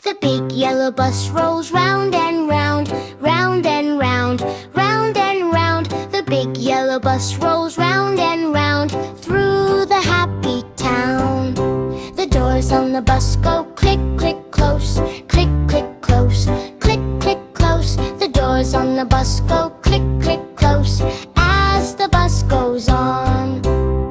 The big yellow bus rolls round and round, round and round, round and round. The big yellow bus rolls round and round through the happy town. The doors on the bus go click, click, close, click, click, close, click, click, close. The doors on the bus go click, click, close as the bus goes on.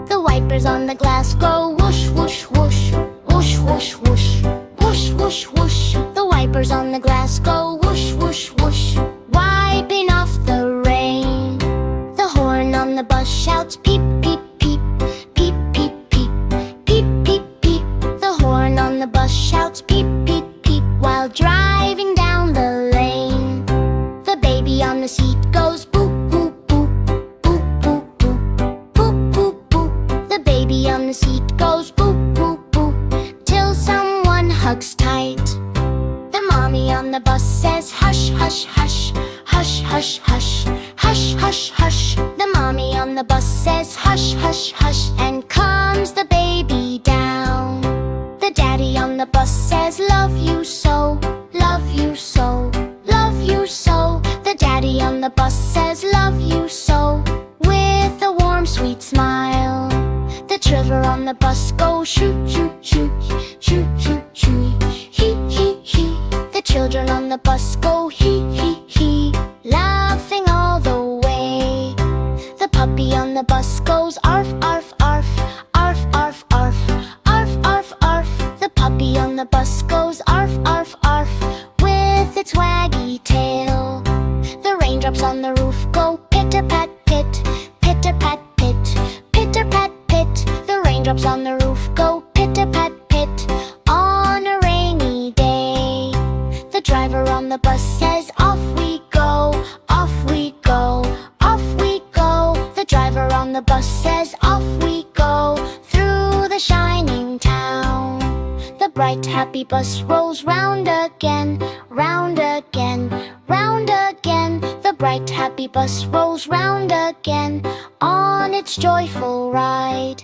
The wipers on the glass go whoosh, whoosh, whoosh, whoosh, whoosh, whoosh, whoosh, whoosh, whoosh. The wipers on the glass go whoosh, whoosh, whoosh, wiping off the rain. The horn on the bus shouts peep, peep, peep, peep, peep, peep, peep, peep, peep. The horn on the bus shouts peep, peep, peep while driving down the lane. The baby on the seat goes boop, boop, boop, boop, boop, boop, boop, boop, boop. The baby on the seat goes boop, boop, boop till someone hugs tight. The mommy on the bus says hush, hush, hush, hush, hush, hush, hush, hush, hush. The mommy on the bus says hush, hush, hush, and calms the baby down. The daddy on the bus says love you so, love you so, love you so. The daddy on the bus says love you so with a warm sweet smile. The children on the bus go shoot, shoot, shoot, shoot, shoot, shoot, hee, hee, hee. The children on the bus go hee, hee, hee, laughing all the way. The puppy on the bus goes arf, arf, arf, arf, arf, arf, arf, arf, arf. The puppy on the bus goes arf, arf, arf with its waggy tail. The raindrops on the roof go pitter pat pit, pitter pat pit, pitter pat pit. The raindrops on the roof go pitter pat pit on a rainy day. The driver on the bus says off we go, off we go, off we go. The driver on the bus says off we go through the shining town. The bright happy bus rolls round again, round again, round again. The bright happy bus rolls round again on its joyful ride.